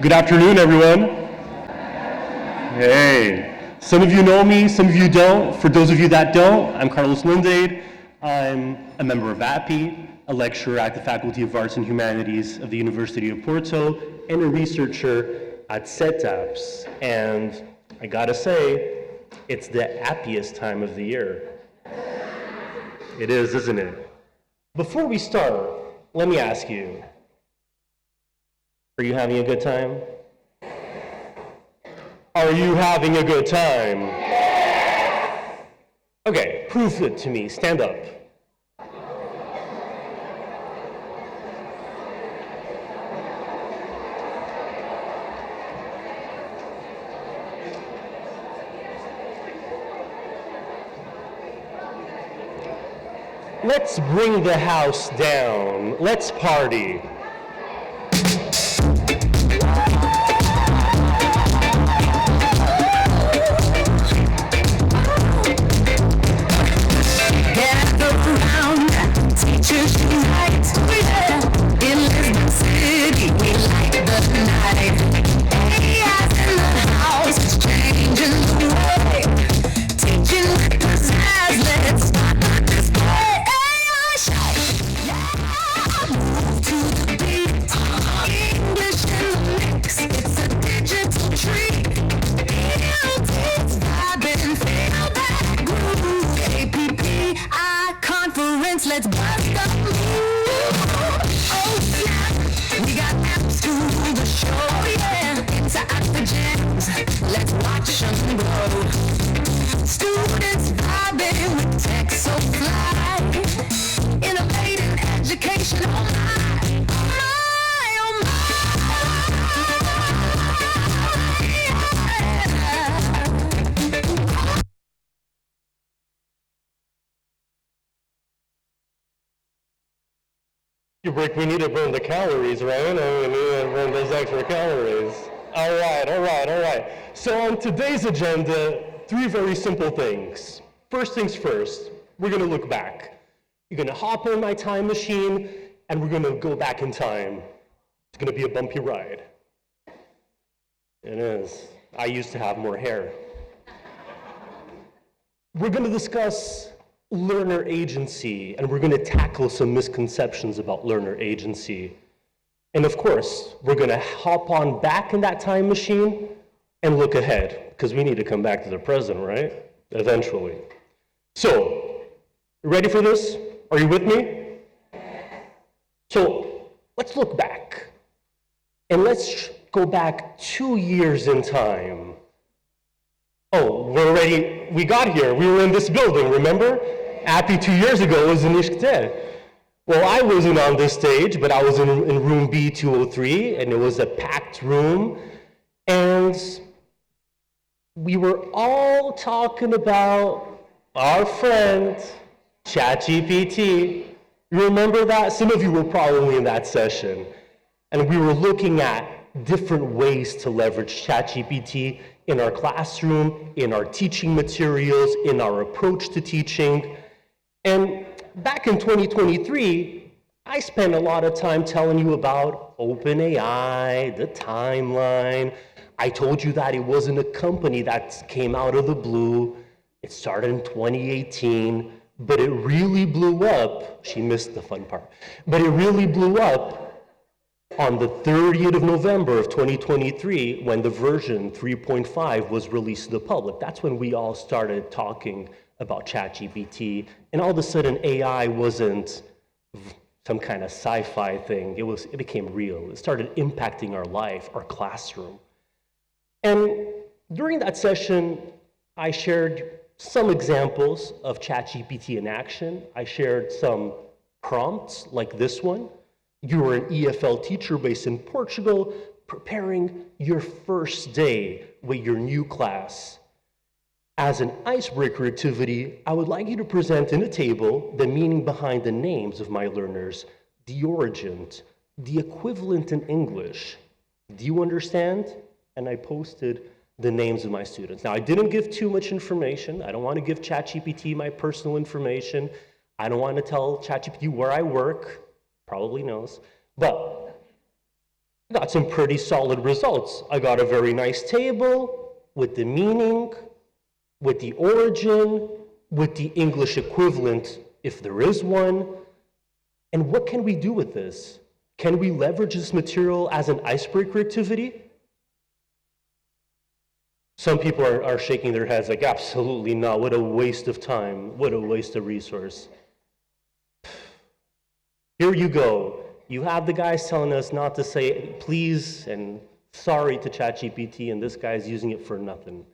Good afternoon, everyone. Hey, some of you know me, some of you don't. For those of you that don't, I'm Carlos Lindade. I'm a member of APPI, a lecturer at the Faculty of Arts and Humanities of the University of Porto, and a researcher at ISCTE. And I gotta say, it's the happiest time of the year. It is, isn't it? Before we start, let me ask you, are you having a good time? Are you having a good time? Okay, prove it to me. Stand up. Let's bring the house down. Let's party. Teachers unite, in Lisbon City, we like the night. AI's in the house, it's changing the way. Teaching with pizzazz, let's start the display. AI shout, yeah, move to the beat. English in the mix, it's a digital treat. ELT's vibing, feel that groove. APPI conference, let's bust up. Oh snap, we got apps to the show, yeah. Interact the jams, let's watch them grow. Students vibing with tech so fly. Innovating education, oh my, oh my, Break, we need to burn the calories, right? We need to burn those extra calories. All right. So on today's agenda, three very simple things. First things first, we're gonna look back. You're gonna hop on my time machine, and we're gonna go back in time. It's gonna be a bumpy ride. It is. I used to have more hair. We're gonna discuss learner agency, and we're going to tackle some misconceptions about learner agency. And of course, we're going to hop on back in that time machine and look ahead, because we need to come back to the present, right? Eventually. So, ready for this? Are you with me? So, let's look back. And let's go back 2 years in time. Oh, we got here. We were in this building, remember? APPI 2 years ago was in ISCTE. Well, I wasn't on this stage, but I was in room B203, and it was a packed room. And we were all talking about our friend, ChatGPT. You remember that? Some of you were probably in that session. And we were looking at different ways to leverage ChatGPT in our classroom, in our teaching materials, in our approach to teaching. And back in 2023, I spent a lot of time telling you about OpenAI, the timeline. I told you that it wasn't a company that came out of the blue. It started in 2018, but it really blew up. She missed the fun part. But it really blew up on the 30th of November of 2023, when the version 3.5 was released to the public. That's when we all started talking about ChatGPT, and all of a sudden AI wasn't some kind of sci-fi thing. It became real. It started impacting our life, our classroom. And during that session, I shared some examples of ChatGPT in action. I shared some prompts like this one. You are an EFL teacher based in Portugal, preparing your first day with your new class. As an icebreaker activity, I would like you to present in a table the meaning behind the names of my learners, the origin, the equivalent in English. Do you understand? And I posted the names of my students. Now, I didn't give too much information. I don't want to give ChatGPT my personal information. I don't want to tell ChatGPT where I work. Probably knows. But Got some pretty solid results. I got a very nice table with the meaning, with the origin, with the English equivalent, if there is one. And what can we do with this? Can we leverage this material as an icebreaker activity? Some people are shaking their heads like, absolutely not. What a waste of time. What a waste of resource. Here you go. You have the guys telling us not to say please and sorry to ChatGPT, and this guy's using it for nothing.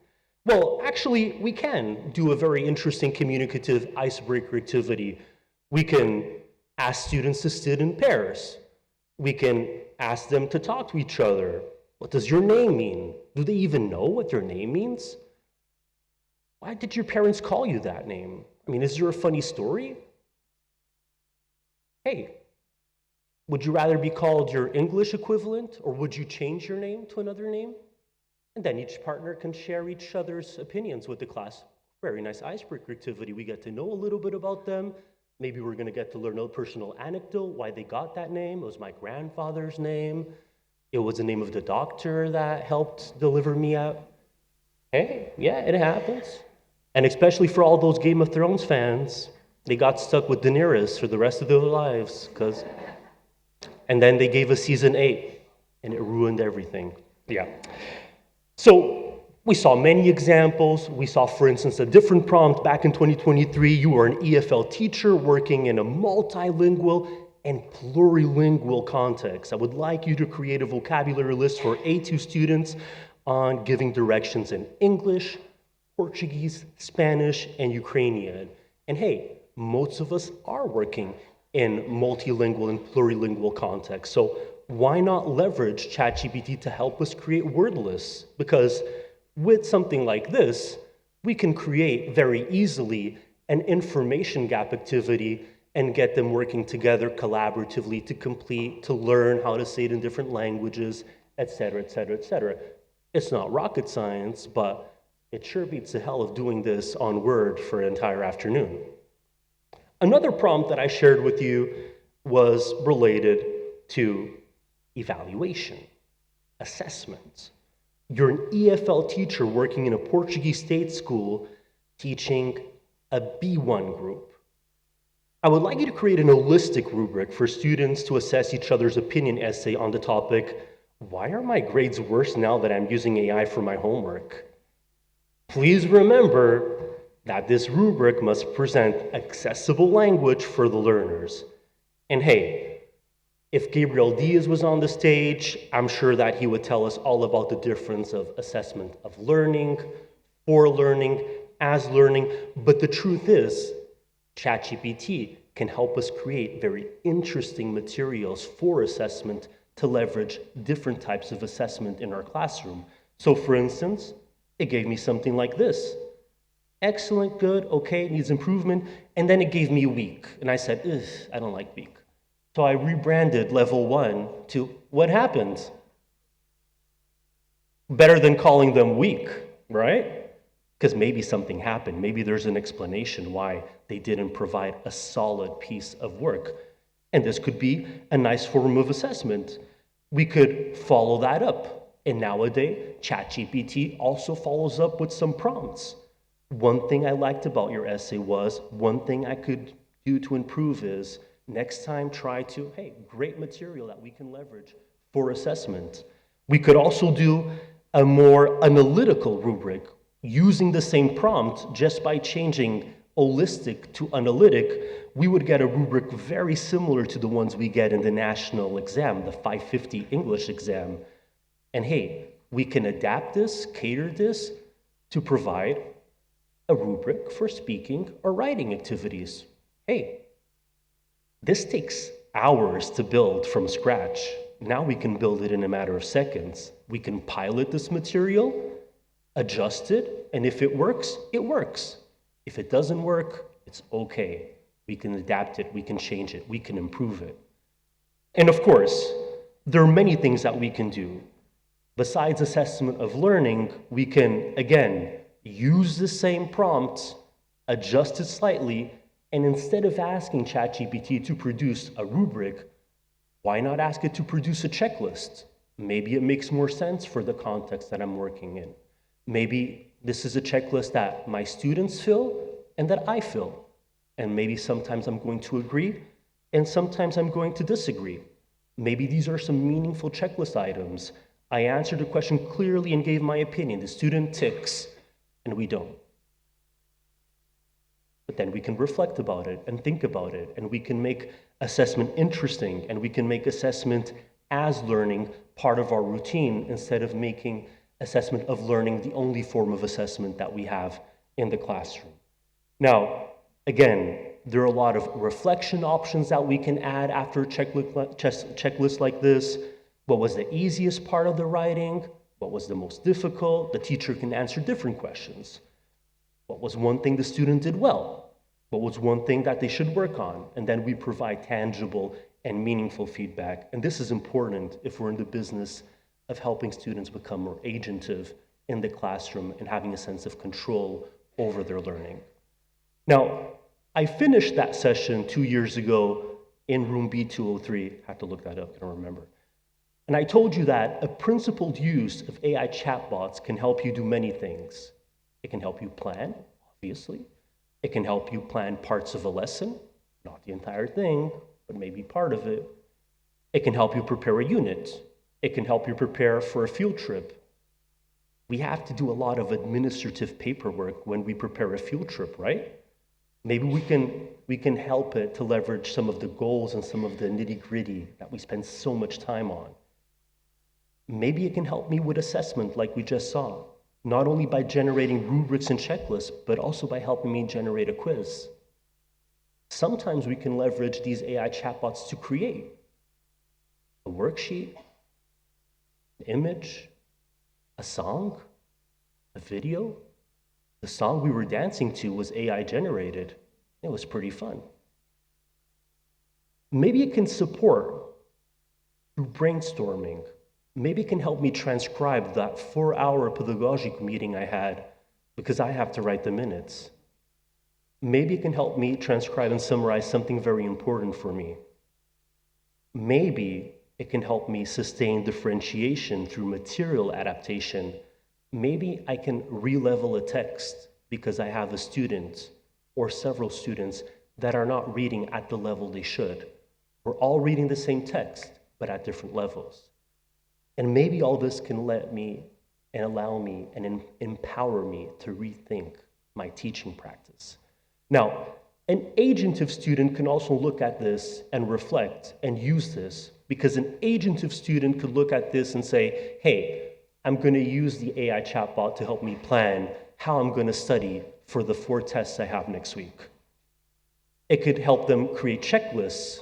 Well, actually, we can do a very interesting communicative icebreaker activity. We can ask students to sit in pairs. We can ask them to talk to each other. What does your name mean? Do they even know what their name means? Why did your parents call you that name? I mean, is there a funny story? Hey, would you rather be called your English equivalent, or would you change your name to another name? And then each partner can share each other's opinions with the class. Very nice icebreaker activity. We get to know a little bit about them. Maybe we're going to get to learn a personal anecdote, why they got that name. It was my grandfather's name. It was the name of the doctor that helped deliver me out. Hey, yeah, it happens. And especially for all those Game of Thrones fans, they got stuck with Daenerys for the rest of their lives, and then they gave us season 8, and it ruined everything. Yeah. So we saw many examples. We saw, for instance, a different prompt back in 2023. You were an EFL teacher working in a multilingual and plurilingual context. I would like you to create a vocabulary list for A2 students on giving directions in English, Portuguese, Spanish, and Ukrainian. And hey, most of us are working in multilingual and plurilingual contexts. So why not leverage ChatGPT to help us create word lists? Because with something like this, we can create very easily an information gap activity and get them working together collaboratively to complete, to learn how to say it in different languages, et cetera, et cetera, et cetera. It's not rocket science, but it sure beats the hell of doing this on Word for an entire afternoon. Another prompt that I shared with you was related to evaluation, assessment. You're an EFL teacher working in a Portuguese state school teaching a B1 group. I would like you to create an holistic rubric for students to assess each other's opinion essay on the topic, why are my grades worse now that I'm using AI for my homework? Please remember that this rubric must present accessible language for the learners. And hey, if Gabriel Diaz was on the stage, I'm sure that he would tell us all about the difference of assessment of learning, for learning, as learning. But the truth is, ChatGPT can help us create very interesting materials for assessment to leverage different types of assessment in our classroom. So for instance, it gave me something like this. Excellent, good, okay, needs improvement. And then it gave me weak. And I said, ugh, I don't like weak. So I rebranded level 1 to what happened? Better than calling them weak, right? Because maybe something happened. Maybe there's an explanation why they didn't provide a solid piece of work. And this could be a nice form of assessment. We could follow that up. And nowadays, ChatGPT also follows up with some prompts. One thing I liked about your essay was, one thing I could do to improve is, next time try to, hey, great material that we can leverage for assessment. We could also do a more analytical rubric using the same prompt just by changing holistic to analytic. We would get a rubric very similar to the ones we get in the national exam, the 550 English exam. And hey, we can adapt this, cater this to provide a rubric for speaking or writing activities. Hey, this takes hours to build from scratch. Now we can build it in a matter of seconds. We can pilot this material, adjust it, and if it works, it works. If it doesn't work, it's okay. We can adapt it, we can change it, we can improve it. And of course, there are many things that we can do. Besides assessment of learning, we can, again, use the same prompts, adjust it slightly, and instead of asking ChatGPT to produce a rubric, why not ask it to produce a checklist? Maybe it makes more sense for the context that I'm working in. Maybe this is a checklist that my students fill and that I fill. And maybe sometimes I'm going to agree and sometimes I'm going to disagree. Maybe these are some meaningful checklist items. I answered a question clearly and gave my opinion. The student ticks and we don't. But then we can reflect about it and think about it, and we can make assessment interesting, and we can make assessment as learning part of our routine instead of making assessment of learning the only form of assessment that we have in the classroom. Now, again, there are a lot of reflection options that we can add after a checklist like this. What was the easiest part of the writing? What was the most difficult? The teacher can answer different questions. What was one thing the student did well? What was one thing that they should work on? And then we provide tangible and meaningful feedback. And this is important if we're in the business of helping students become more agentive in the classroom and having a sense of control over their learning. Now, I finished that session 2 years ago in room B203. I have to look that up, I don't remember. And I told you that a principled use of AI chatbots can help you do many things. It can help you plan, obviously. It can help you plan parts of a lesson, not the entire thing, but maybe part of it. It can help you prepare a unit. It can help you prepare for a field trip. We have to do a lot of administrative paperwork when we prepare a field trip, right? Maybe we can help it to leverage some of the goals and some of the nitty-gritty that we spend so much time on. Maybe it can help me with assessment like we just saw, not only by generating rubrics and checklists, but also by helping me generate a quiz. Sometimes we can leverage these AI chatbots to create a worksheet, an image, a song, a video. The song we were dancing to was AI generated. It was pretty fun. Maybe it can support through brainstorming. Maybe it can help me transcribe that 4-hour pedagogic meeting I had because I have to write the minutes. Maybe it can help me transcribe and summarize something very important for me. Maybe it can help me sustain differentiation through material adaptation. Maybe I can re-level a text because I have a student or several students that are not reading at the level they should. We're all reading the same text, but at different levels. And maybe all this can let me and allow me and empower me to rethink my teaching practice. Now, an agentive student can also look at this and reflect and use this, because an agentive student could look at this and say, hey, I'm going to use the AI chatbot to help me plan how I'm going to study for the 4 tests I have next week. It could help them create checklists.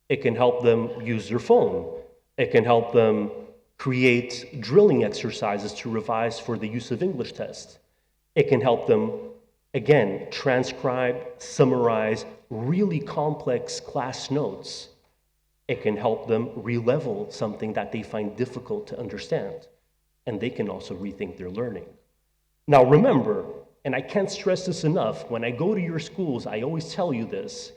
It can help them use their phone. It can help them create drilling exercises to revise for the use of English test. It can help them, again, transcribe, summarize really complex class notes. It can help them re-level something that they find difficult to understand. And they can also rethink their learning. Now remember, and I can't stress this enough, when I go to your schools, I always tell you this,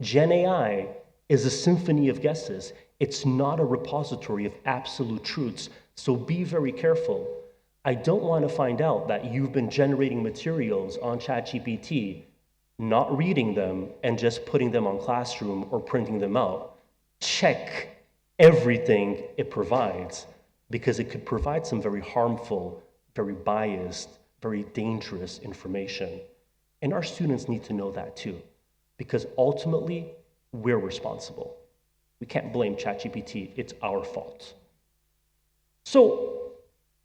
Gen AI is a symphony of guesses. It's not a repository of absolute truths, so be very careful. I don't want to find out that you've been generating materials on ChatGPT, not reading them, and just putting them on Classroom or printing them out. Check everything it provides, because it could provide some very harmful, very biased, very dangerous information. And our students need to know that too, because ultimately, we're responsible. We can't blame ChatGPT, it's our fault. So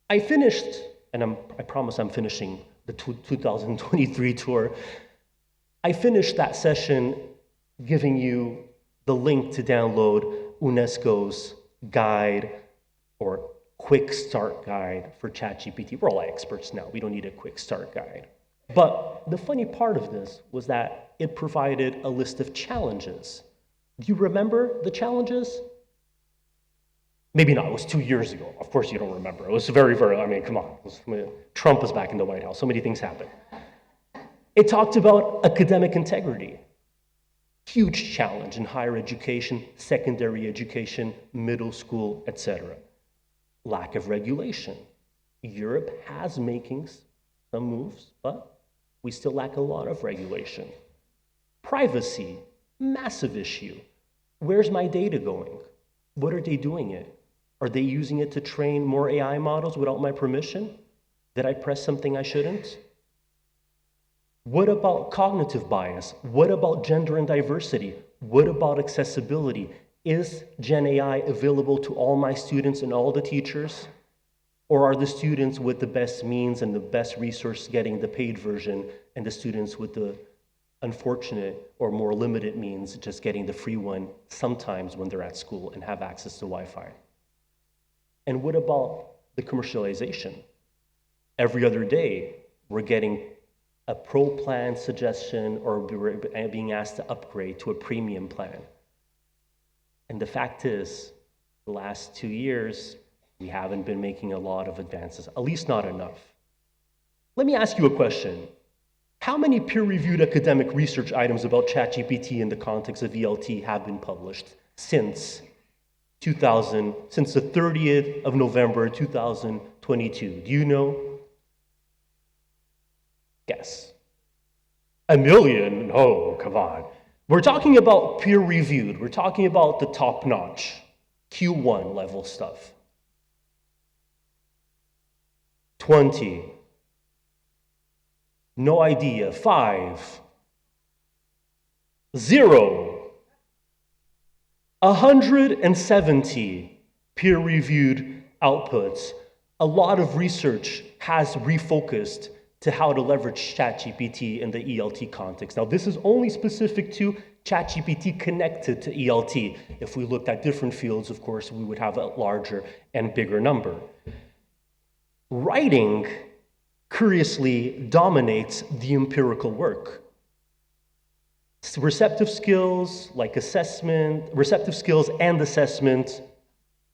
I finished, and I promise I'm finishing the 2023 tour. I finished that session giving you the link to download UNESCO's guide or quick start guide for ChatGPT. We're all experts now, we don't need a quick start guide. But the funny part of this was that it provided a list of challenges. Do you remember the challenges? Maybe not, it was 2 years ago. Of course you don't remember. It was very, I mean, come on. Trump was back in the White House, so many things happened. It talked about academic integrity. Huge challenge in higher education, secondary education, middle school, etc. lack of regulation. Europe has making some moves, but we still lack a lot of regulation. Privacy, massive issue. Where's my data going? What are they doing it? Are they using it to train more AI models without my permission? Did I press something I shouldn't? What about cognitive bias? What about gender and diversity? What about accessibility? Is Gen AI available to all my students and all the teachers? Or are the students with the best means and the best resource getting the paid version, and the students with the unfortunate or more limited means just getting the free one sometimes when they're at school and have access to Wi-Fi? And what about the commercialization? Every other day, we're getting a pro plan suggestion or being asked to upgrade to a premium plan. And the fact is, the last 2 years, we haven't been making a lot of advances, at least not enough. Let me ask you a question. How many peer-reviewed academic research items about ChatGPT in the context of ELT have been published since the 30th of November 2022? Do you know? Guess. 1 million? Oh, come on. We're talking about peer-reviewed. We're talking about the top-notch, Q1 level stuff. 20. No idea. 5. 0. 170 peer-reviewed outputs. A lot of research has refocused to how to leverage ChatGPT in the ELT context. Now, this is only specific to ChatGPT connected to ELT. If we looked at different fields, of course, we would have a larger and bigger number. Writing, curiously, dominates the empirical work. Receptive skills and assessment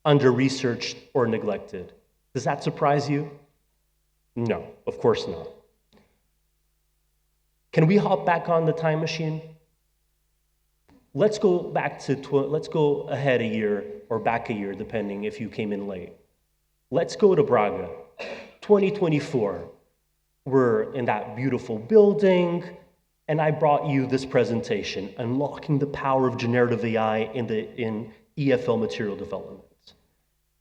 under-researched or neglected. Does that surprise you? No, of course not. Can we hop back on the time machine? Let's go ahead a year or back a year, depending if you came in late. Let's go to Braga, 2024. We're in that beautiful building, and I brought you this presentation, Unlocking the Power of Generative AI in EFL Material Development.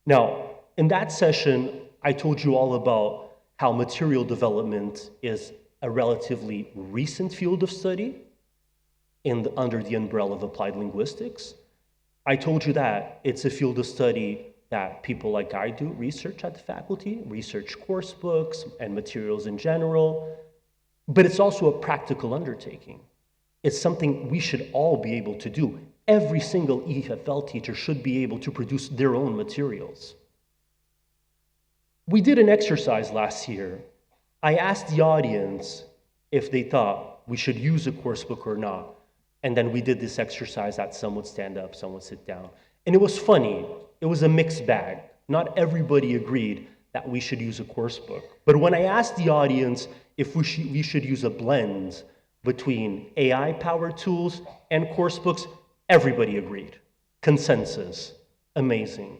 Now, in that session, I told you all about how material development is a relatively recent field of study under the umbrella of applied linguistics. I told you that it's a field of study that people like I do research at the faculty, research course books and materials in general, but it's also a practical undertaking. It's something we should all be able to do. Every single EFL teacher should be able to produce their own materials. We did an exercise last year. I asked the audience if they thought we should use a course book or not. And then we did this exercise that some would stand up, some would sit down. And it was funny. It was a mixed bag. Not everybody agreed that we should use a course book. But when I asked the audience if we should use a blend between AI-powered tools and course books, everybody agreed. Consensus. Amazing.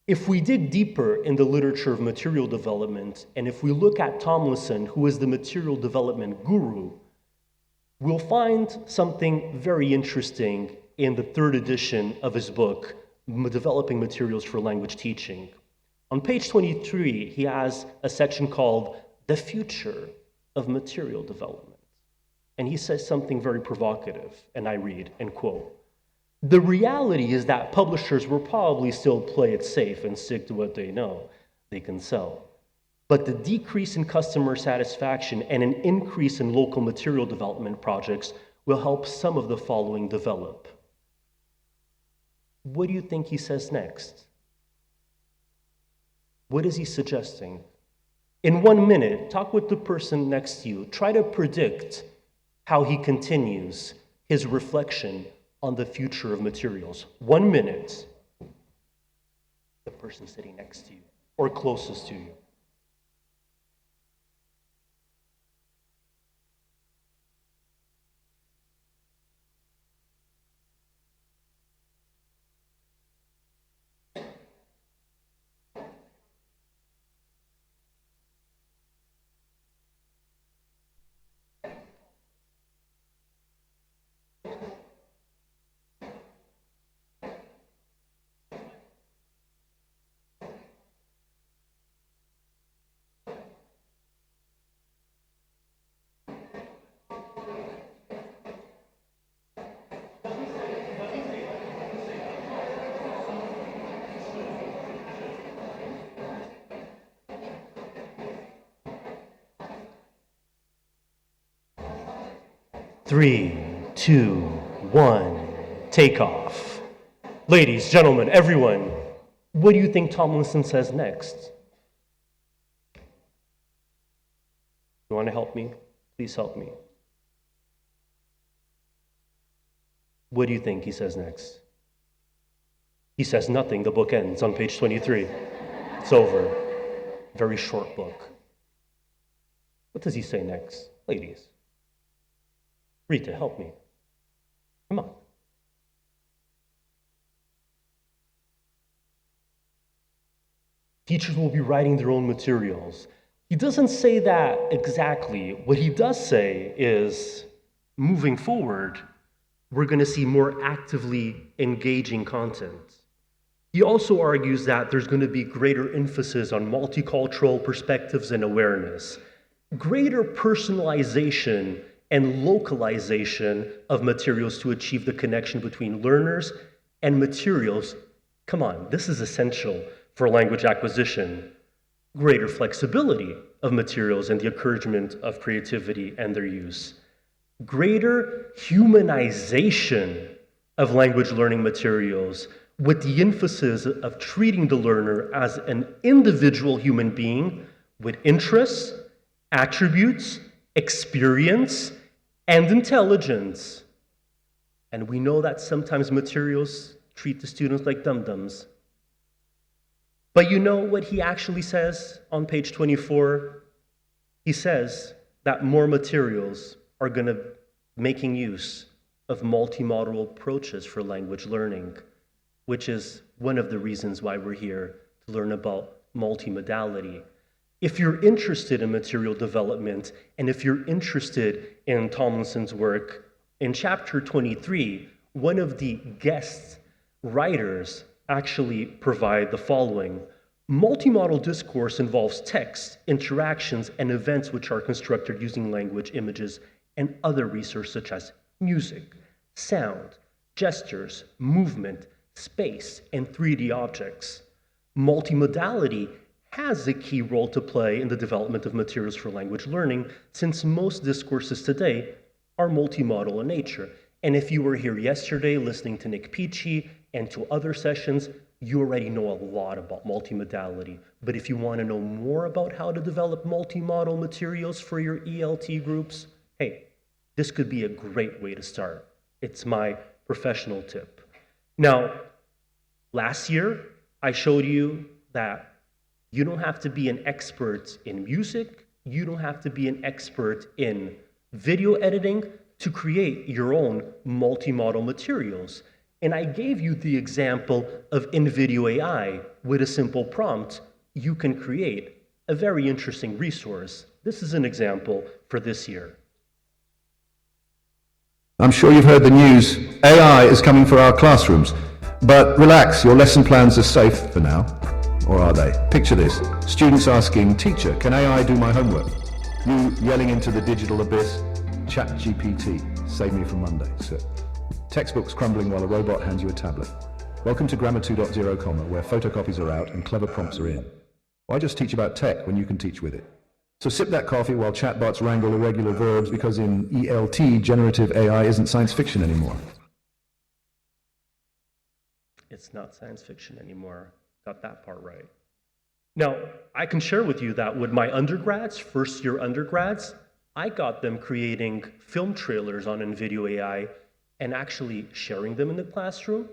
If we dig deeper in the literature of material development, and if we look at Tomlinson, who is the material development guru, we'll find something very interesting in the 3rd edition of his book, Developing Materials for Language Teaching. On page 23, he has a section called The Future of Material Development. And he says something very provocative, and I read, and quote, "The reality is that publishers will probably still play it safe and stick to what they know they can sell. But the decrease in customer satisfaction and an increase in local material development projects will help some of the following develop." What do you think he says next? What is he suggesting? In 1 minute, talk with the person next to you. Try to predict how he continues his reflection on the future of materials. 1 minute. The person sitting next to you or closest to you. 3, 2, 1, take off. Ladies, gentlemen, everyone, what do you think Tomlinson says next? You want to help me? Please help me. What do you think he says next? He says nothing. The book ends on page 23. It's over. Very short book. What does he say next? Ladies. Rita, help me. Come on. Teachers will be writing their own materials. He doesn't say that exactly. What he does say is, moving forward, we're going to see more actively engaging content. He also argues that there's going to be greater emphasis on multicultural perspectives and awareness, greater personalization and localization of materials to achieve the connection between learners and materials. Come on, this is essential for language acquisition. Greater flexibility of materials and the encouragement of creativity and their use. Greater humanization of language learning materials with the emphasis of treating the learner as an individual human being with interests, attributes, experience, and intelligence. And we know that sometimes materials treat the students like dum-dums. But you know what he actually says on page 24? He says that more materials are going to making use of multimodal approaches for language learning, which is one of the reasons why we're here, to learn about multimodality. If you're interested in material development, and if you're interested in Tomlinson's work, in chapter 23, one of the guest writers actually provide the following. Multimodal discourse involves text, interactions, and events which are constructed using language, images, and other resources such as music, sound, gestures, movement, space, and 3D objects. Multimodality has a key role to play in the development of materials for language learning, since most discourses today are multimodal in nature. And if you were here yesterday listening to Nick Peachy and to other sessions, you already know a lot about multimodality. But if you want to know more about how to develop multimodal materials for your ELT groups, hey, this could be a great way to start. It's my professional tip. Now, last year, I showed you that you don't have to be an expert in music, you don't have to be an expert in video editing to create your own multimodal materials. And I gave you the example of InVideo AI. With a simple prompt, you can create a very interesting resource. This is an example for this year. I'm sure you've heard the news. AI is coming for our classrooms. But relax, your lesson plans are safe for now. Or are they? Picture this. Students asking, "Teacher, can AI do my homework?" You yelling into the digital abyss, "ChatGPT, save me from Monday, sir." Textbooks crumbling while a robot hands you a tablet. Welcome to Grammar 2.0, where photocopies are out and clever prompts are in. Why just teach about tech when you can teach with it? So sip that coffee while chatbots wrangle irregular verbs, because in ELT, generative AI isn't science fiction anymore. It's not science fiction anymore. Got that part right. Now, I can share with you that with my undergrads, first-year undergrads, I got them creating film trailers on InVideo AI and actually sharing them in the classroom,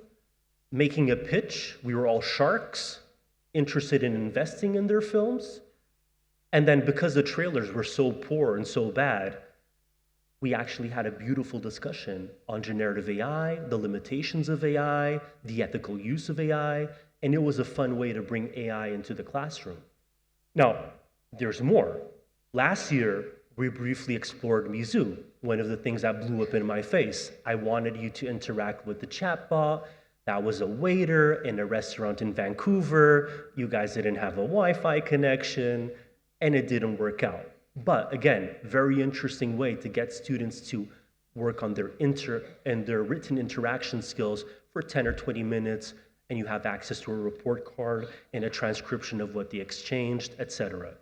making a pitch. We were all sharks, interested in investing in their films. And then because the trailers were so poor and so bad, we actually had a beautiful discussion on generative AI, the limitations of AI, the ethical use of AI, and it was a fun way to bring AI into the classroom. Now, there's more. Last year, we briefly explored Mizu, one of the things that blew up in my face. I wanted you to interact with the chatbot. That was a waiter in a restaurant in Vancouver. You guys didn't have a Wi-Fi connection, and it didn't work out. But again, very interesting way to get students to work on their written interaction skills for 10 or 20 minutes, and you have access to a report card and a transcription of what they exchanged, etc.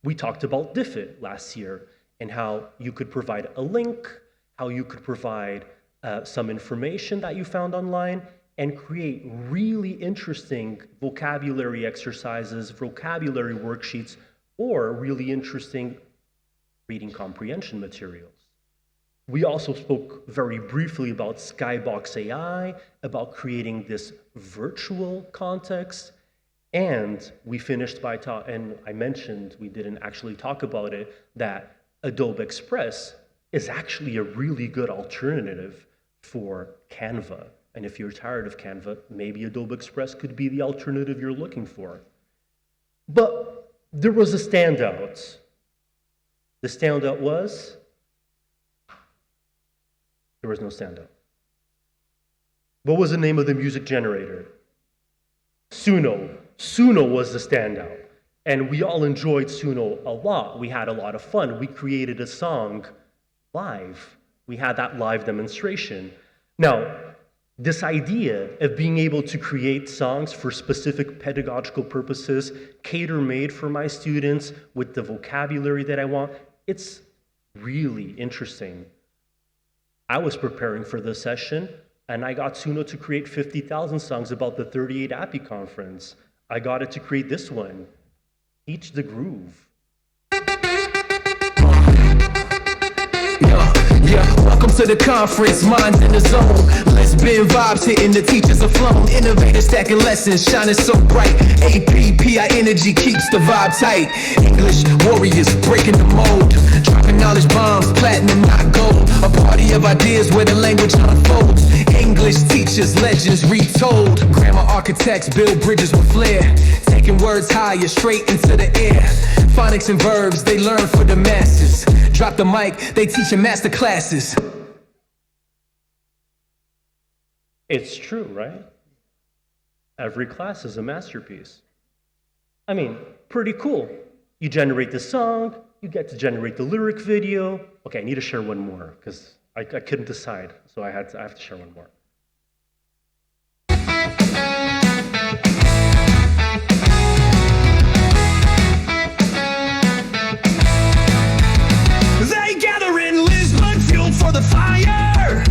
We talked about DIFIT last year and how you could provide a link, how you could provide some information that you found online and create really interesting vocabulary exercises, vocabulary worksheets, or really interesting reading comprehension materials. We also spoke very briefly about Skybox AI, about creating this virtual context, and we finished by and I mentioned, we didn't actually talk about it, that Adobe Express is actually a really good alternative for Canva. And if you're tired of Canva, maybe Adobe Express could be the alternative you're looking for. But there was a standout. The standout was, there was no standout. What was the name of the music generator? Suno. Suno was the standout. And we all enjoyed Suno a lot. We had a lot of fun. We created a song live. We had that live demonstration. Now, this idea of being able to create songs for specific pedagogical purposes, cater-made for my students with the vocabulary that I want, it's really interesting. I was preparing for this session, and I got Suno to create 50,000 songs about the 38 APPI conference. I got it to create this one, Teach the Groove. Yeah, welcome to the conference, minds in the zone. Lesbian vibes hitting, the teachers are flown. Innovators stacking lessons, shining so bright. APPI energy keeps the vibe tight. English warriors breaking the mold. Dropping knowledge bombs, platinum not gold. A party of ideas where the language unfolds. English teachers, legends retold. Grammar architects build bridges with flair. Taking words higher, straight into the air. Phonics and verbs, they learn for the masses. Drop the mic, they teach in master classes. It's true, right? Every class is a masterpiece. I mean, pretty cool. You generate the song, you get to generate the lyric video. Okay, I need to share one more because I couldn't decide, so I have to share one more. They gather in Lisbon, fueled for the fire.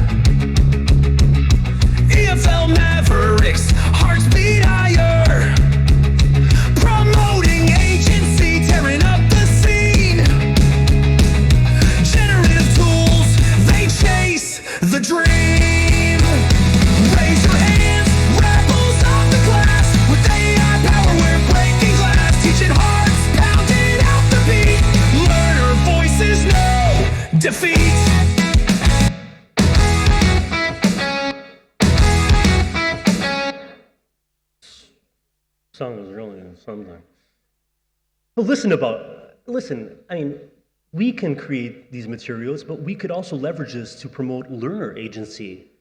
EFL Mavericks, hearts beat higher. Promoting agency, tearing up the scene. Generative tools, they chase the dream. Raise your hands, rebels of the class. With AI power, we're breaking glass. Teaching hearts, pounding out the beat. Learner voices, no defeat. Song is really something. But listen, I mean, we can create these materials, but we could also leverage this to promote learner agency.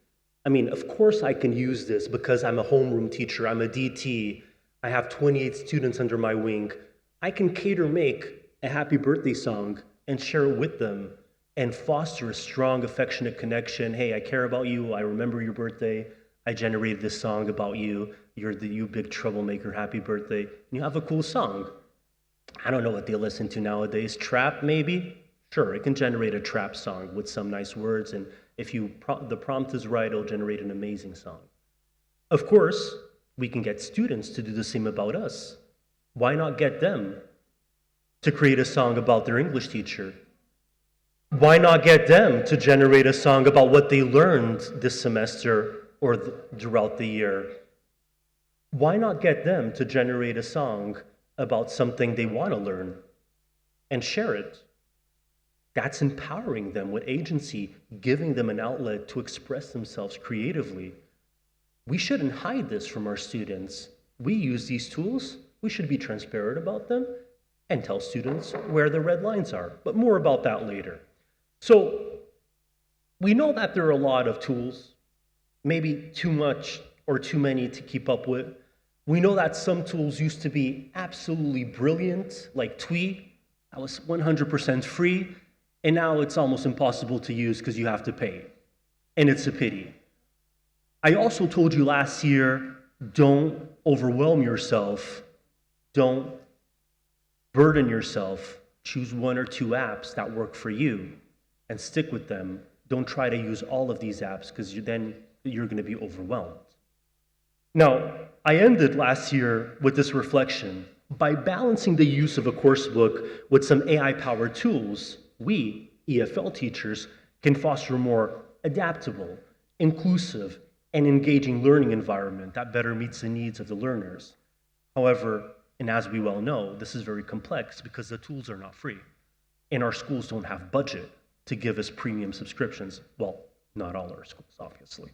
I mean, of course I can use this because I'm a homeroom teacher, I'm a DT, I have 28 students under my wing. I can make a happy birthday song and share it with them and foster a strong, affectionate connection. Hey, I care about you, I remember your birthday, I generated this song about you, you big troublemaker, happy birthday, and you have a cool song. I don't know what they listen to nowadays, trap maybe? Sure, it can generate a trap song with some nice words, and if the prompt is right, it'll generate an amazing song. Of course, we can get students to do the same about us. Why not get them to create a song about their English teacher? Why not get them to generate a song about what they learned this semester or throughout the year? Why not get them to generate a song about something they want to learn and share it? That's empowering them with agency, giving them an outlet to express themselves creatively. We shouldn't hide this from our students. We use these tools, we should be transparent about them and tell students where the red lines are, but more about that later. So we know that there are a lot of tools, maybe too much or too many to keep up with. We know that some tools used to be absolutely brilliant, like Tweet, that was 100% free, and now it's almost impossible to use because you have to pay. And it's a pity. I also told you last year, don't overwhelm yourself, don't burden yourself, choose one or two apps that work for you and stick with them. Don't try to use all of these apps because then you're going to be overwhelmed. Now, I ended last year with this reflection. By balancing the use of a course book with some AI-powered tools, we, EFL teachers, can foster a more adaptable, inclusive, and engaging learning environment that better meets the needs of the learners. However, and as we well know, this is very complex because the tools are not free, and our schools don't have budget to give us premium subscriptions. Well, not all our schools, obviously.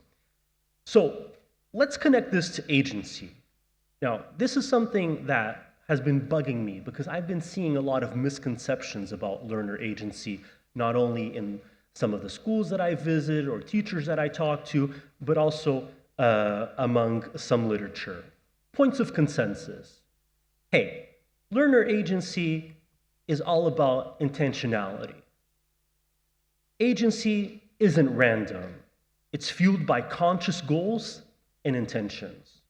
So let's connect this to agency. Now, this is something that has been bugging me because I've been seeing a lot of misconceptions about learner agency, not only in some of the schools that I visit or teachers that I talk to, but also among some literature. Points of consensus. Hey, learner agency is all about intentionality. Agency isn't random. It's fueled by conscious goals and intentions.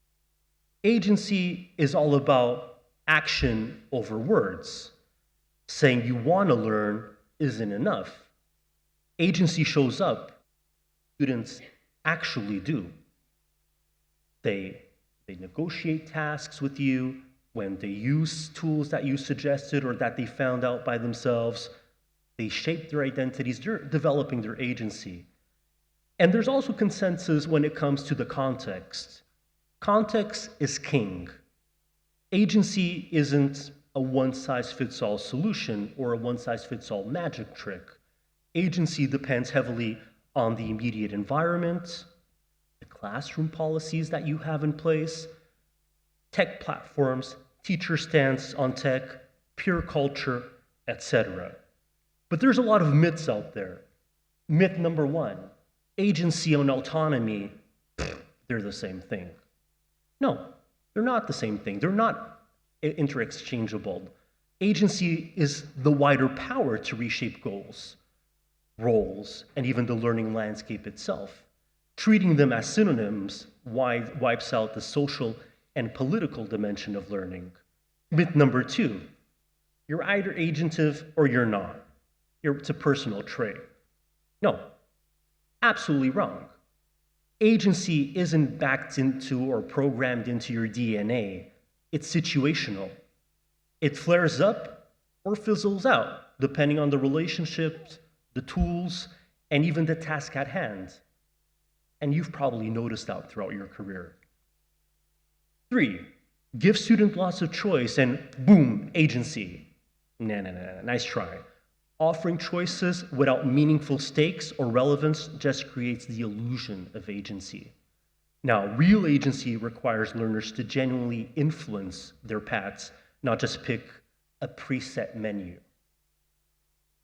Agency is all about action over words. Saying you want to learn isn't enough. Agency shows up. Students actually do. They negotiate tasks with you when they use tools that you suggested or that they found out by themselves. They shape their identities, they're developing their agency. And there's also consensus when it comes to the context. Context is king. Agency isn't a one-size-fits-all solution or a one-size-fits-all magic trick. Agency depends heavily on the immediate environment, the classroom policies that you have in place, tech platforms, teacher stance on tech, peer culture, etc. But there's a lot of myths out there. Myth number one, agency and autonomy, they're the same thing. No, they're not the same thing. They're not interchangeable. Agency is the wider power to reshape goals, roles, and even the learning landscape itself. Treating them as synonyms wipes out the social and political dimension of learning. Myth number two, you're either agentive or you're not. It's a personal trait. No, absolutely wrong. Agency isn't backed into or programmed into your DNA. It's situational. It flares up or fizzles out, depending on the relationships, the tools, and even the task at hand. And you've probably noticed that throughout your career. 3, give students lots of choice and boom, agency. No, nice try. Offering choices without meaningful stakes or relevance just creates the illusion of agency. Now, real agency requires learners to genuinely influence their paths, not just pick a preset menu.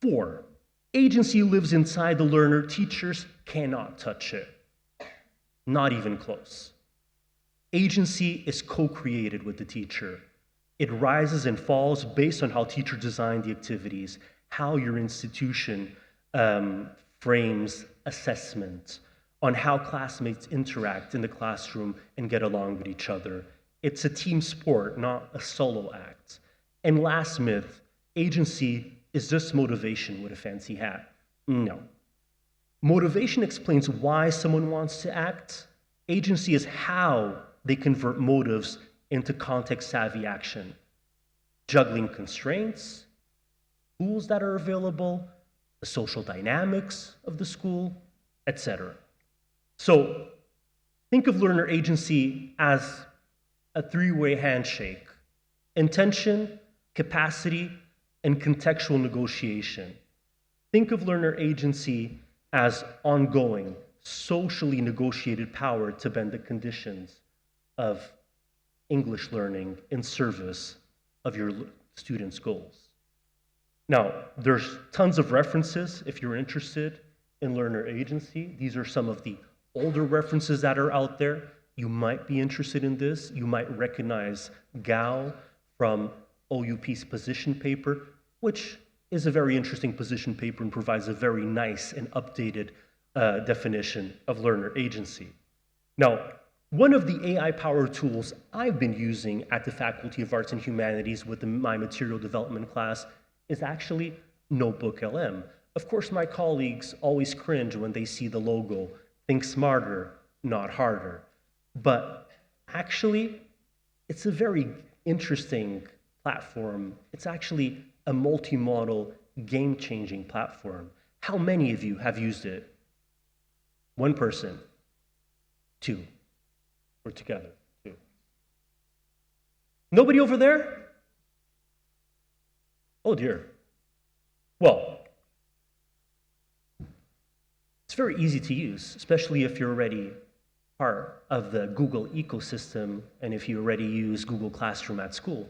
4, agency lives inside the learner. Teachers cannot touch it. Not even close. Agency is co-created with the teacher. It rises and falls based on how teachers design the activities, how your institution frames assessment, on how classmates interact in the classroom and get along with each other. It's a team sport, not a solo act. And last myth, agency is just motivation with a fancy hat. No. Motivation explains why someone wants to act. Agency is how they convert motives into context-savvy action. Juggling constraints, tools that are available, the social dynamics of the school, etc. So think of learner agency as a three-way handshake: intention, capacity, and contextual negotiation. Think of learner agency as ongoing, socially negotiated power to bend the conditions of English learning in service of your students' goals. Now, there's tons of references if you're interested in learner agency. These are some of the older references that are out there. You might be interested in this. You might recognize Gao from OUP's position paper, which is a very interesting position paper and provides a very nice and updated definition of learner agency. Now, one of the AI-powered tools I've been using at the Faculty of Arts and Humanities with my material development class is actually Notebook LM. of course, my colleagues always cringe when they see the logo, think smarter, not harder. But actually, it's a very interesting platform. It's actually a multimodal, game-changing platform. How many of you have used it? One person, two. We're together, two. Nobody over there? Oh dear. Well, it's very easy to use, especially if you're already part of the Google ecosystem and if you already use Google Classroom at school.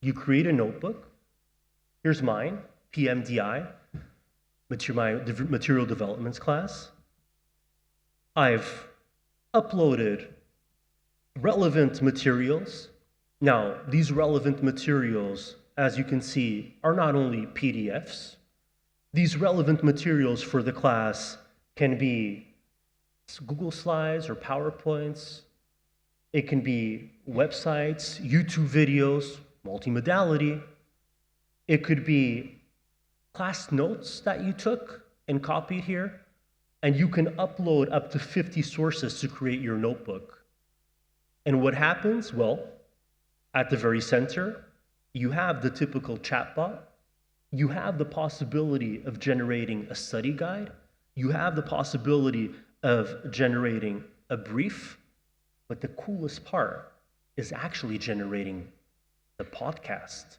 You create a notebook. Here's mine, PMDI, my material developments class. I've uploaded relevant materials. Now, these relevant materials, as you can see, are not only PDFs. These relevant materials for the class can be Google Slides or PowerPoints. It can be websites, YouTube videos, multimodality. It could be class notes that you took and copied here, and you can upload up to 50 sources to create your notebook. And what happens? Well, at the very center, you have the typical chatbot. You have the possibility of generating a study guide. You have the possibility of generating a brief. But the coolest part is actually generating the podcast.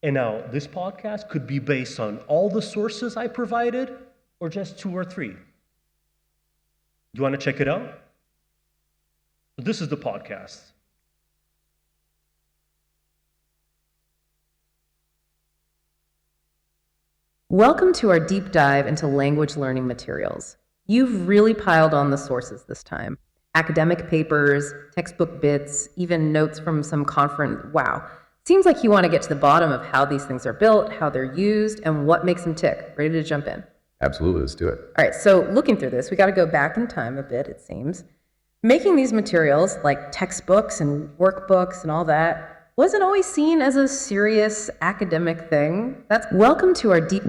And now, this podcast could be based on all the sources I provided or just 2 or 3. You want to check it out? So this is the podcast. Welcome to our deep dive into language learning materials. You've really piled on the sources this time. Academic papers, textbook bits, even notes from some conference. Wow. Seems like you want to get to the bottom of how these things are built, how they're used, and what makes them tick. Ready to jump in? Absolutely, let's do it. All right, so looking through this, we got to go back in time a bit, it seems. Making these materials, like textbooks and workbooks and all that, wasn't always seen as a serious academic thing. Welcome to our deep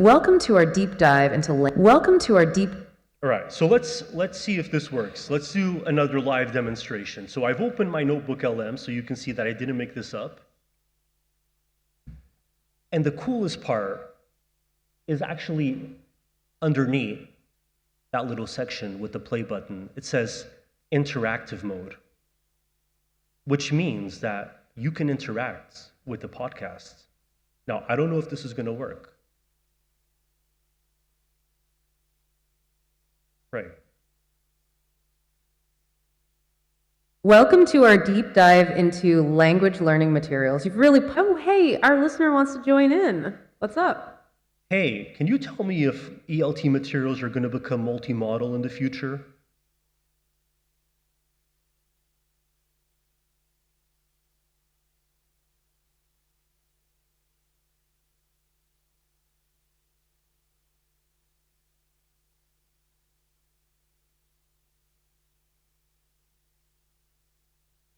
dive into All right, so let's see if this works. Let's do another live demonstration. So I've opened my notebook LM so you can see that I didn't make this up. And the coolest part is actually underneath that little section with the play button. It says interactive mode, which means that you can interact with the podcast. Now, I don't know if this is going to work. Right. Welcome to our deep dive into language learning materials. Oh, hey, our listener wants to join in. What's up? Hey, can you tell me if ELT materials are going to become multimodal in the future?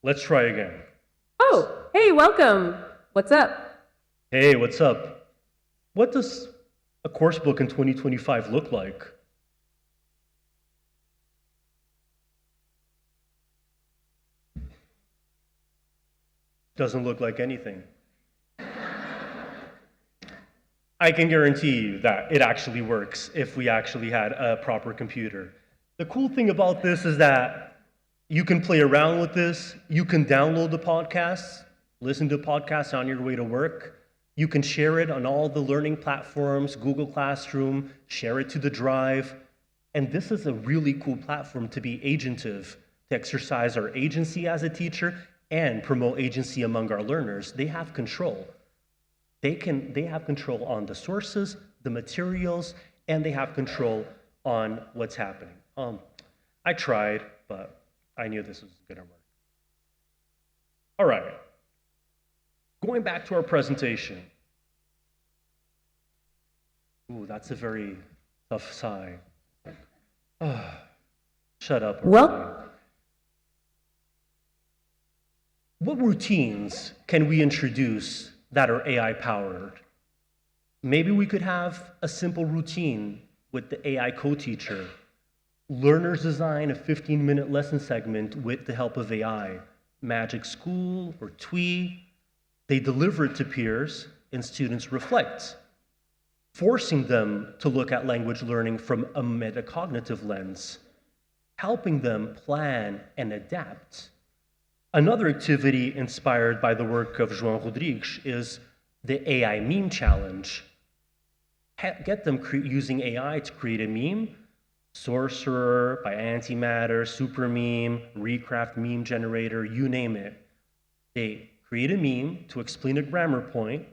Let's try again. Oh, hey, welcome. What's up? Hey, what's up? What does a course book in 2025 look like? Doesn't look like anything. I can guarantee you that it actually works if we actually had a proper computer. The cool thing about this is that you can play around with this. You can download the podcasts, listen to podcasts on your way to work. You can share it on all the learning platforms, Google Classroom, share it to the Drive. And this is a really cool platform to be agentive, to exercise our agency as a teacher and promote agency among our learners. They have control. They have control on the sources, the materials, and they have control on what's happening. I tried, but I knew this was going to work. All right. Going back to our presentation. Ooh, that's a very tough sigh. Shut up. Well, what routines can we introduce that are AI powered? maybe we could have a simple routine with the AI co-teacher. Learners design a 15-minute lesson segment with the help of AI. Magic School or TWE, they deliver it to peers and students reflect, forcing them to look at language learning from a metacognitive lens, helping them plan and adapt. Another activity inspired by the work of João Rodrigues is the AI meme challenge. Get them using AI to create a meme. Sorcerer by Antimatter, Super Meme, Recraft Meme Generator, you name it. They create a meme to explain a grammar point,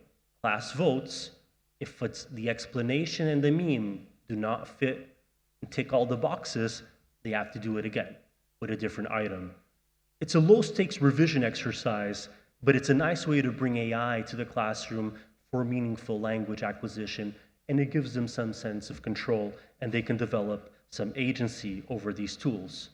class votes. If it's the explanation and the meme do not fit and tick all the boxes, they have to do it again with a different item. It's a low-stakes revision exercise, but it's a nice way to bring AI to the classroom for meaningful language acquisition, and it gives them some sense of control, and they can develop some agency over these tools.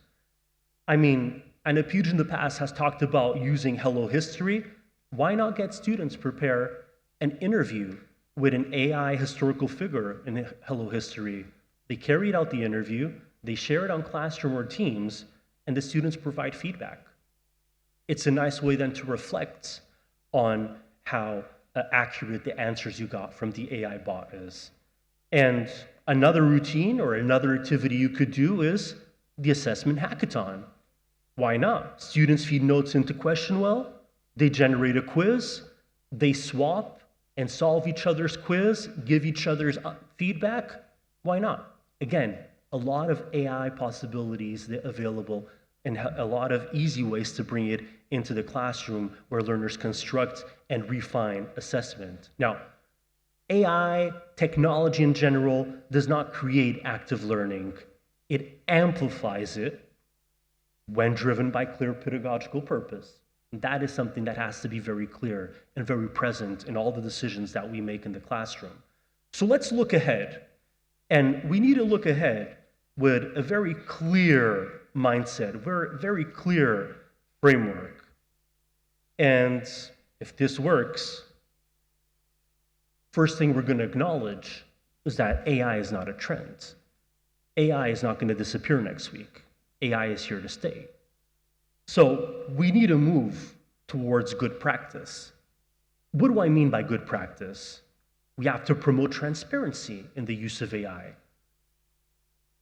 I mean, an APPI in the past has talked about using Hello History. Why not get students prepare an interview with an AI historical figure in Hello History? They carried out the interview, they share it on Classroom or Teams, and the students provide feedback. It's a nice way then to reflect on how accurate the answers you got from the AI bot is. And another routine or another activity you could do is the assessment hackathon. Why not? Students feed notes into QuestionWell, they generate a quiz, they swap and solve each other's quiz, give each other's feedback. Why not? Again, a lot of AI possibilities available and a lot of easy ways to bring it into the classroom where learners construct and refine assessment. Now, AI, technology in general, does not create active learning. It amplifies it when driven by clear pedagogical purpose. And that is something that has to be very clear and very present in all the decisions that we make in the classroom. So let's look ahead. And we need to look ahead with a very clear mindset, a very clear framework. And if this works, first thing we're going to acknowledge is that AI is not a trend. AI is not going to disappear next week. AI is here to stay. So we need to move towards good practice. What do I mean by good practice? We have to promote transparency in the use of AI.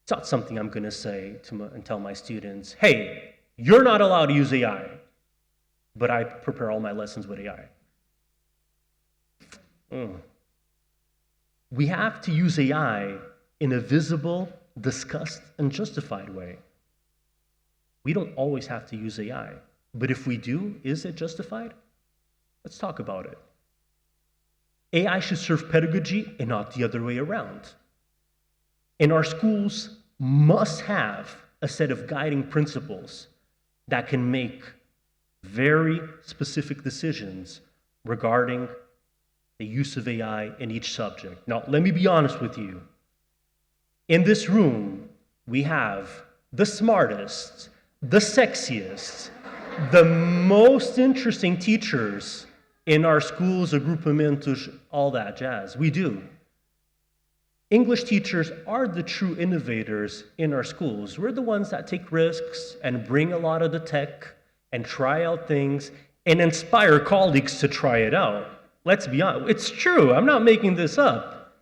It's not something I'm going to say and tell my students, hey, you're not allowed to use AI, but I prepare all my lessons with AI. We have to use AI in a visible, discussed, and justified way. We don't always have to use AI, but if we do, is it justified? Let's talk about it. AI should serve pedagogy and not the other way around. And our schools must have a set of guiding principles that can make very specific decisions regarding the use of AI in each subject. Now, let me be honest with you. In this room, we have the smartest, the sexiest, the most interesting teachers in our schools, agrupamentos, all that jazz. We do. English teachers are the true innovators in our schools. We're the ones that take risks and bring a lot of the tech and try out things and inspire colleagues to try it out. Let's be honest, it's true, I'm not making this up.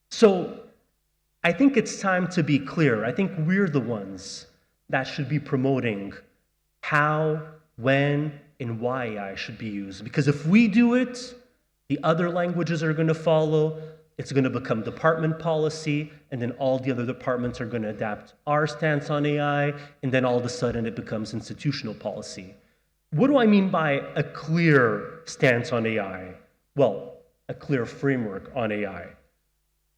So I think it's time to be clear. I think we're the ones that should be promoting how, when, and why AI should be used. Because if we do it, the other languages are going to follow, it's going to become department policy, and then all the other departments are going to adapt our stance on AI, and then all of a sudden it becomes institutional policy. What do I mean by a clear stance on AI? Well, a clear framework on AI,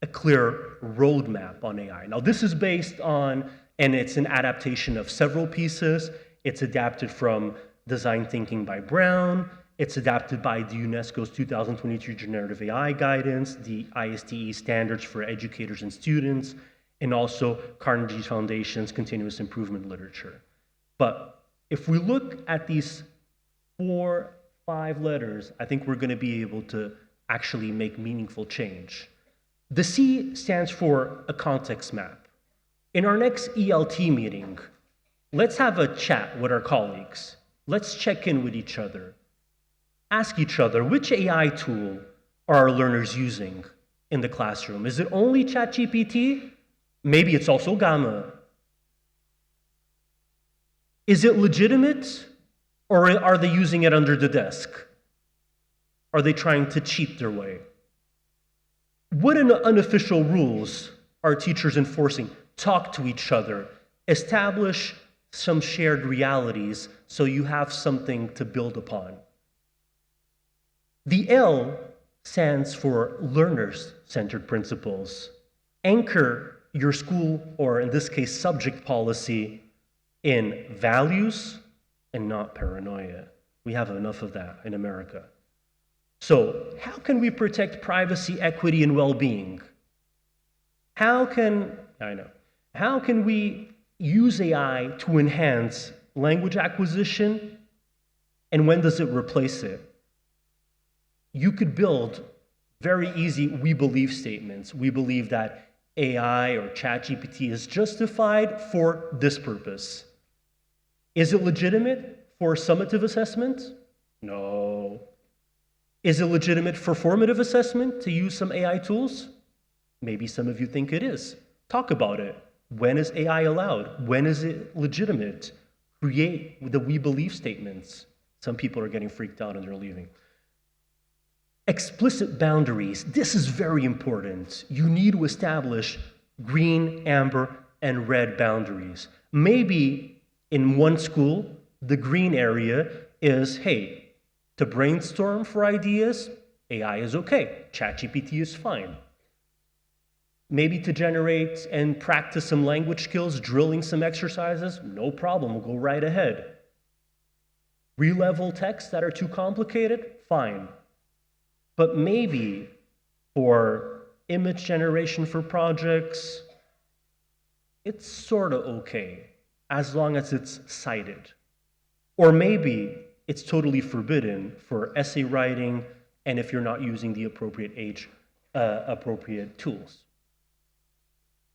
a clear roadmap on AI. Now, this is based on, and it's an adaptation of several pieces. It's adapted from Design Thinking by Brown. It's adapted by the UNESCO's 2022 Generative AI guidance, the ISCTE standards for educators and students, and also Carnegie Foundation's continuous improvement literature. But if we look at these 4-5 letters, I think we're going to be able to actually make meaningful change. The C stands for a context map. In our next ELT meeting, let's have a chat with our colleagues. Let's check in with each other. Ask each other, which AI tool are our learners using in the classroom? Is it only ChatGPT? Maybe it's also Gamma. Is it legitimate, or are they using it under the desk? Are they trying to cheat their way? What unofficial rules are teachers enforcing? Talk to each other. Establish some shared realities so you have something to build upon. The L stands for learners-centered principles. Anchor your school, or in this case, subject policy, in values and not paranoia. We have enough of that in America. So, how can we protect privacy, equity, and well-being? How can we use AI to enhance language acquisition, and when does it replace it? You could build very easy we believe statements. We believe that AI or ChatGPT is justified for this purpose. Is it legitimate for summative assessment? No. Is it legitimate for formative assessment to use some AI tools? Maybe some of you think it is. Talk about it. When is AI allowed? When is it legitimate? Create the we believe statements. Some people are getting freaked out and they're leaving. Explicit boundaries. This is very important. You need to establish green, amber, and red boundaries. Maybe in one school, the green area is, hey, to brainstorm for ideas, AI is okay. ChatGPT is fine. Maybe to generate and practice some language skills, drilling some exercises, no problem, we'll go right ahead. Re-level texts that are too complicated, fine. But maybe for image generation for projects, it's sort of okay, as long as it's cited. Or maybe it's totally forbidden for essay writing and if you're not using the appropriate tools.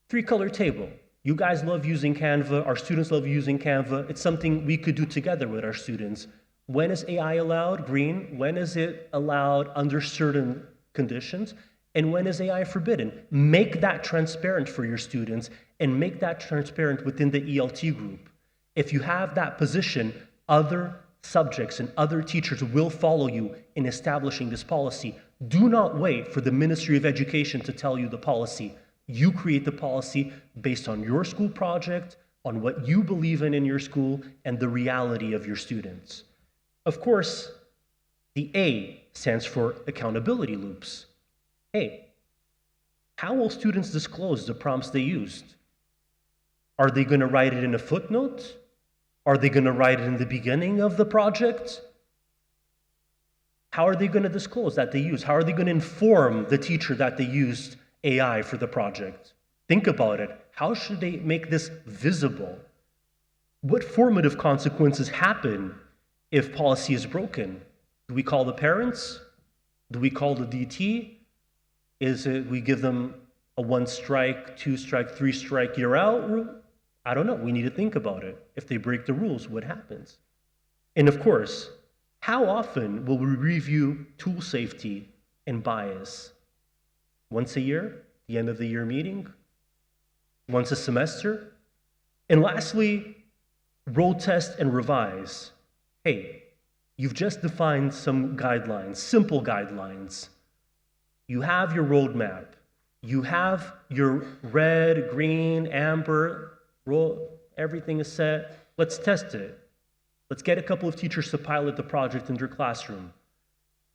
Three-color table. You guys love using Canva. Our students love using Canva. It's something we could do together with our students. When is AI allowed? Green. When is it allowed under certain conditions? And when is AI forbidden? Make that transparent for your students and make that transparent within the ELT group. If you have that position, other subjects and other teachers will follow you in establishing this policy. Do not wait for the Ministry of Education to tell you the policy. You create the policy based on your school project, on what you believe in your school, and the reality of your students. Of course, the A stands for accountability loops. Hey, how will students disclose the prompts they used? Are they going to write it in a footnote? Are they going to write it in the beginning of the project? How are they going to disclose that they use? How are they going to inform the teacher that they used AI for the project? Think about it. How should they make this visible? What formative consequences happen if policy is broken? Do we call the parents? Do we call the DT? Is it we give them a 1 strike, 2 strike, 3 strike, you're out route? I don't know. We need to think about it. If they break the rules, what happens? And of course, how often will we review tool safety and bias? Once a year, the end of the year meeting? Once a semester? And lastly, road test and revise. Hey, you've just defined some guidelines, simple guidelines. You have your roadmap. You have your red, green, amber, everything is set. Let's test it. Let's get a couple of teachers to pilot the project in their classroom.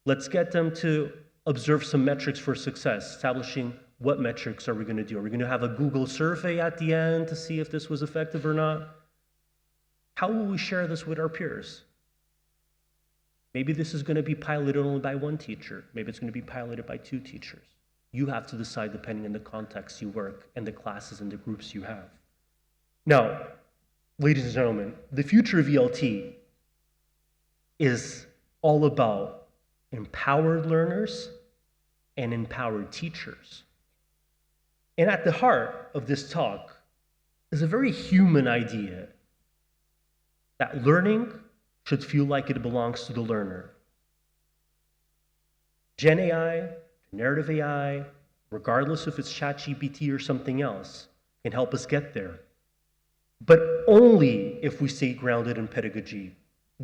Let's get them to observe some metrics for success, establishing what metrics are we going to do. Are we going to have a Google survey at the end to see if this was effective or not? How will we share this with our peers? Maybe this is going to be piloted only by 1 teacher. Maybe it's going to be piloted by 2 teachers. You have to decide depending on the context you work and the classes and the groups you have. Now, ladies and gentlemen, the future of ELT is all about empowered learners and empowered teachers. And at the heart of this talk is a very human idea that learning should feel like it belongs to the learner. Gen AI, generative AI, regardless if it's ChatGPT or something else, can help us get there. But only if we stay grounded in pedagogy,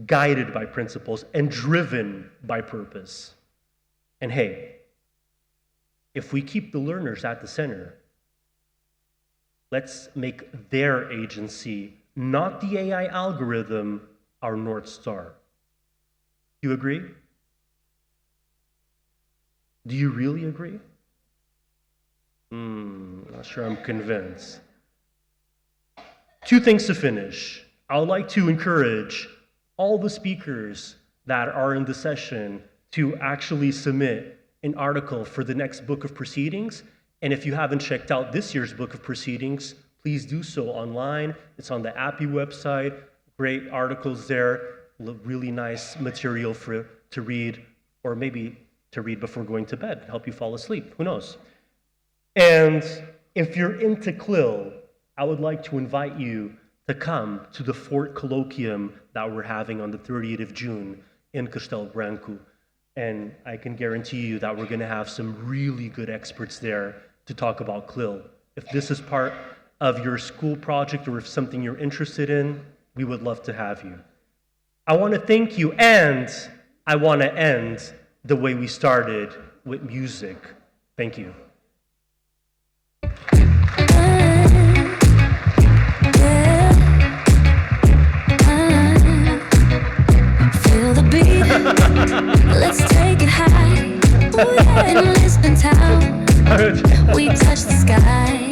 guided by principles, and driven by purpose. And hey, if we keep the learners at the center, let's make their agency, not the AI algorithm, our North Star. Do you agree? Do you really agree? Not sure I'm convinced. Two things to finish. I would like to encourage all the speakers that are in the session to actually submit an article for the next book of proceedings. And if you haven't checked out this year's book of proceedings, please do so online. It's on the APPI website. Great articles there. Really nice material to read, or maybe to read before going to bed, help you fall asleep. Who knows? And if you're into CLIL, I would like to invite you to come to the Fort Colloquium that we're having on the 30th of June in Castelo Branco. And I can guarantee you that we're going to have some really good experts there to talk about CLIL. If this is part of your school project or if something you're interested in, we would love to have you. I want to thank you, and I want to end the way we started, with music. Thank you. Feel the beat, let's take it high. Ooh, yeah, in Lisbon town, we touch the sky.